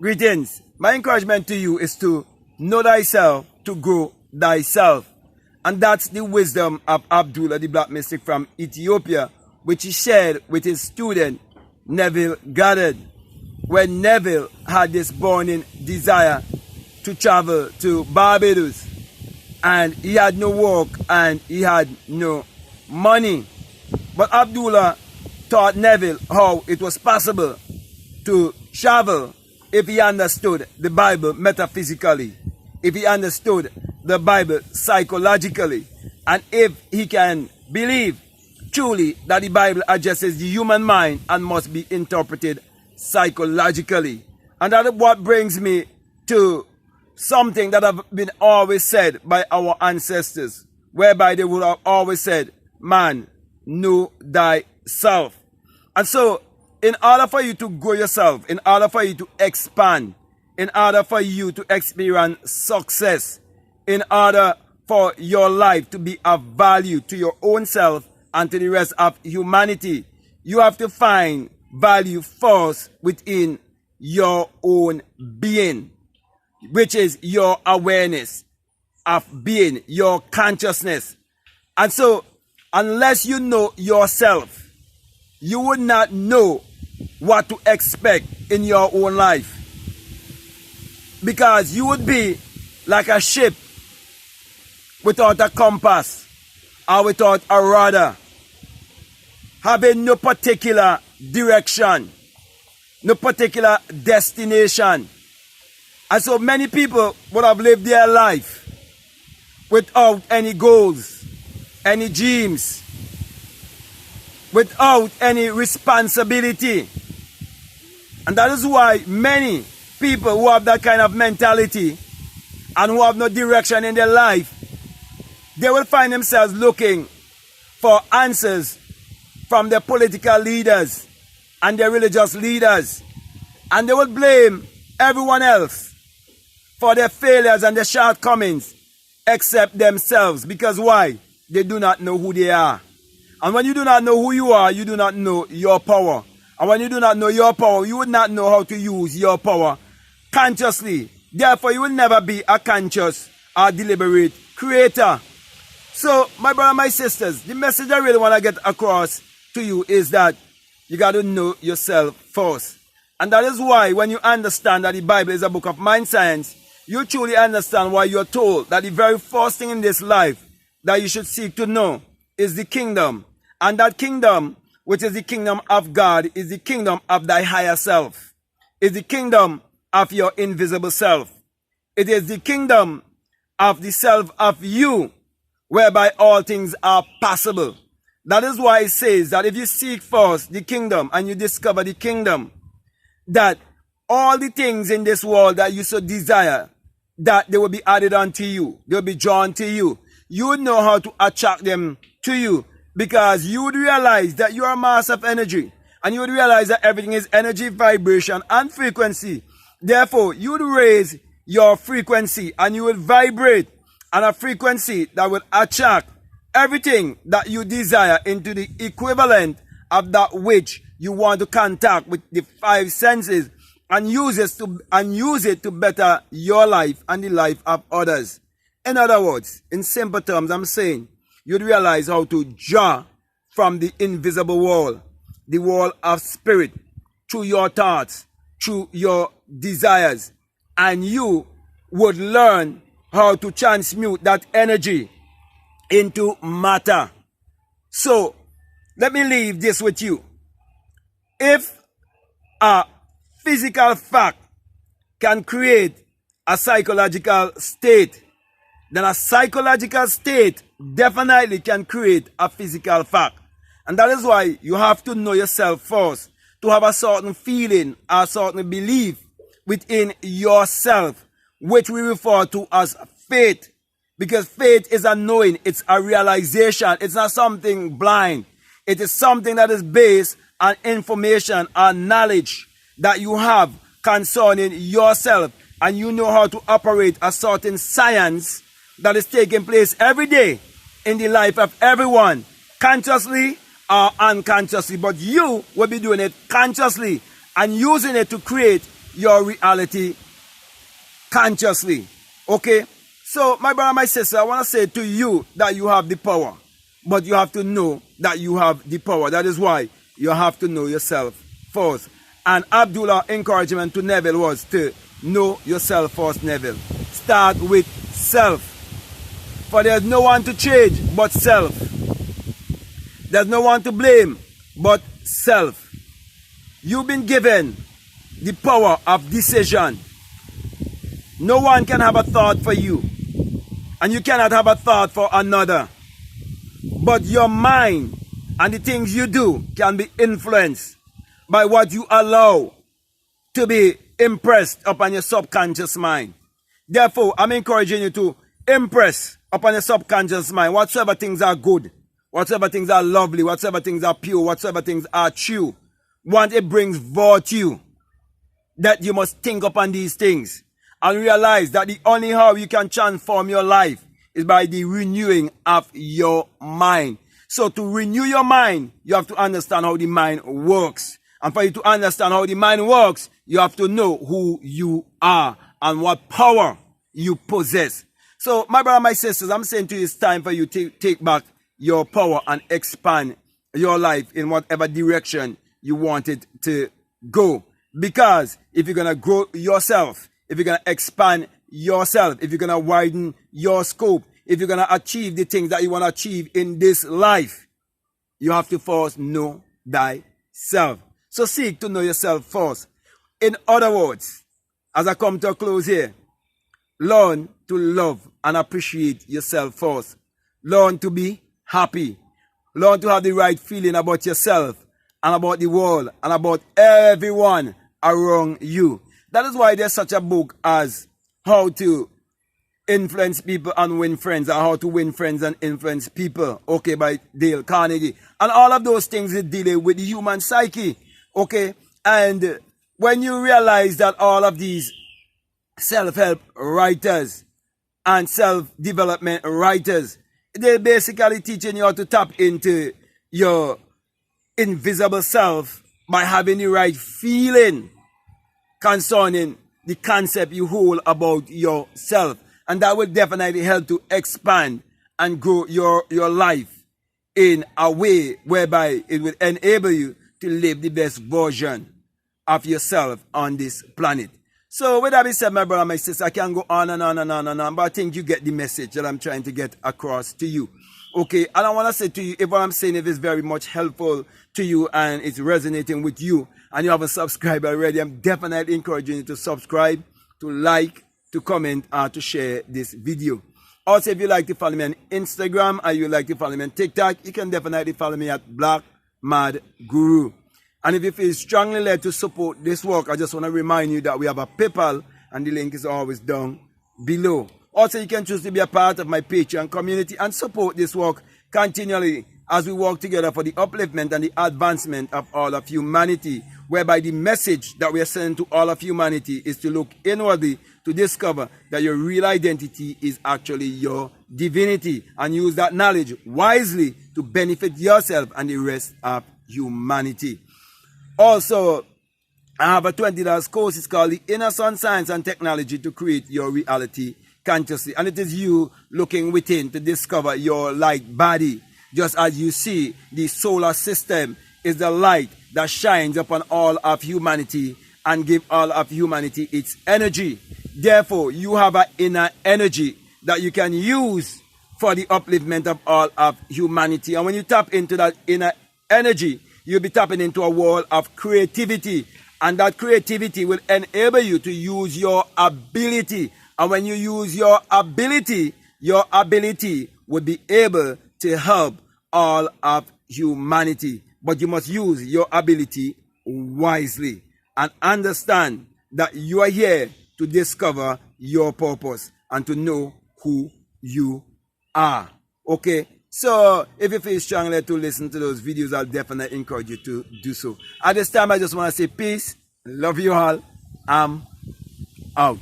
Greetings. My encouragement to you is to know thyself, to grow thyself. And that's the wisdom of Abdullah, the black mystic from Ethiopia, which he shared with his student, Neville Goddard, when Neville had this burning desire to travel to Barbados. And he had no work and he had no money. But Abdullah taught Neville how it was possible to travel if he understood the Bible metaphysically, if he understood the Bible psychologically, and if he can believe truly that the Bible addresses the human mind and must be interpreted psychologically. And that is what brings me to something that have been always said by our ancestors, whereby they would have always said, man, know thyself. And so, in order for you to grow yourself, in order for you to expand, in order for you to experience success, in order for your life to be of value to your own self and to the rest of humanity, you have to find value first within your own being, which is your awareness of being, your consciousness. And so, unless you know yourself, you would not know what to expect in your own life. Because you would be like a ship without a compass or without a rudder, having no particular direction, no particular destination. And so many people would have lived their life without any goals, any dreams, without any responsibility. And that is why many people who have that kind of mentality and who have no direction in their life, they will find themselves looking for answers from their political leaders and their religious leaders. And they will blame everyone else for their failures and their shortcomings except themselves. Because why? They do not know who they are. And when you do not know who you are, you do not know your power. And when you do not know your power, you would not know how to use your power consciously. Therefore, you will never be a conscious or deliberate creator. So, my brother, my sisters, the message I really want to get across to you is that you got to know yourself first. And that is why when you understand that the Bible is a book of mind science, you truly understand why you're told that the very first thing in this life that you should seek to know is the kingdom. And that kingdom, which is the kingdom of God, is the kingdom of thy higher self. Is the kingdom of your invisible self. It is the kingdom of the self of you, whereby all things are possible. That is why it says that if you seek first the kingdom and you discover the kingdom, that all the things in this world that you so desire, that they will be added unto you. They will be drawn to you. You would know how to attract them to you, because you would realize that you are a mass of energy, and you would realize that everything is energy, vibration, and frequency. Therefore, you would raise your frequency and you will vibrate on a frequency that will attract everything that you desire into the equivalent of that which you want to contact with the five senses, and use it to better your life and the life of others. In other words, in simple terms, I'm saying you'd realize how to draw from the invisible world, the world of spirit, through your thoughts, through your desires, and you would learn how to transmute that energy into matter. So, let me leave this with you. If a physical fact can create a psychological state, then a psychological state definitely can create a physical fact. And that is why you have to know yourself first, to have a certain feeling, a certain belief within yourself, which we refer to as faith. Because faith is a knowing, it's a realization, it's not something blind. It is something that is based on information and knowledge that you have concerning yourself, and you know how to operate a certain science that is taking place every day in the life of everyone, consciously or unconsciously. But you will be doing it consciously and using it to create your reality consciously. Okay? So, my brother, my sister, I want to say to you that you have the power. But you have to know that you have the power. That is why you have to know yourself first. And Abdullah's encouragement to Neville was to know yourself first, Neville. Start with self. For there's no one to change but self. There's no one to blame but self. You've been given the power of decision. No one can have a thought for you. And you cannot have a thought for another. But your mind and the things you do can be influenced by what you allow to be impressed upon your subconscious mind. Therefore, I'm encouraging you to impress upon your subconscious mind whatsoever things are good, whatsoever things are lovely, whatsoever things are pure, whatsoever things are true. Once it brings virtue, that you must think upon these things and realize that the only how you can transform your life is by the renewing of your mind. So to renew your mind, you have to understand how the mind works. And for you to understand how the mind works, you have to know who you are and what power you possess. So my brother, my sisters, I'm saying to you, it's time for you to take back your power and expand your life in whatever direction you want it to go. Because if you're going to grow yourself, if you're going to expand yourself, if you're going to widen your scope, if you're going to achieve the things that you want to achieve in this life, you have to first know thyself. So seek to know yourself first. In other words, as I come to a close here, learn to love and appreciate yourself first. Learn to be happy. Learn to have the right feeling about yourself and about the world and about everyone around you. That is why there's such a book as How to Influence People and Win Friends, or How to Win Friends and Influence People, okay, by Dale Carnegie. And all of those things is dealing with the human psyche, okay? And when you realize that all of these self-help writers and self-development writers, they're basically teaching you how to tap into your invisible self by having the right feeling concerning the concept you hold about yourself. And that will definitely help to expand and grow your life in a way whereby it will enable you to live the best version of yourself on this planet. So with that being said, my brother, my sister, I can go on and on and on and on, but I think you get the message that I'm trying to get across to you. Okay, and I want to say to you, if what I'm saying, if it's very much helpful to you and it's resonating with you and you haven't subscribed already, I'm definitely encouraging you to subscribe, to like, to comment, and to share this video. Also, if you like to follow me on Instagram or you like to follow me on TikTok, you can definitely follow me at Black Mad Guru. And if you feel strongly led to support this work, I just want to remind you that we have a PayPal and the link is always down below. Also, you can choose to be a part of my Patreon community and support this work continually as we work together for the upliftment and the advancement of all of humanity, whereby the message that we are sending to all of humanity is to look inwardly to discover that your real identity is actually your divinity and use that knowledge wisely to benefit yourself and the rest of humanity. Also, I have a $20 course. It's called The Inner Sun Science and Technology to Create Your Reality Consciously. And it is you looking within to discover your light body. Just as you see, the solar system is the light that shines upon all of humanity and give all of humanity its energy. Therefore, you have an inner energy that you can use for the upliftment of all of humanity. And when you tap into that inner energy, you'll be tapping into a world of creativity. And that creativity will enable you to use your ability. And when you use your ability will be able to help all of humanity. But you must use your ability wisely and understand that you are here to discover your purpose and to know who you are. Okay? So, if you feel strongly to listen to those videos, I'll definitely encourage you to do so. At this time, I just want to say peace. Love you all. I'm out.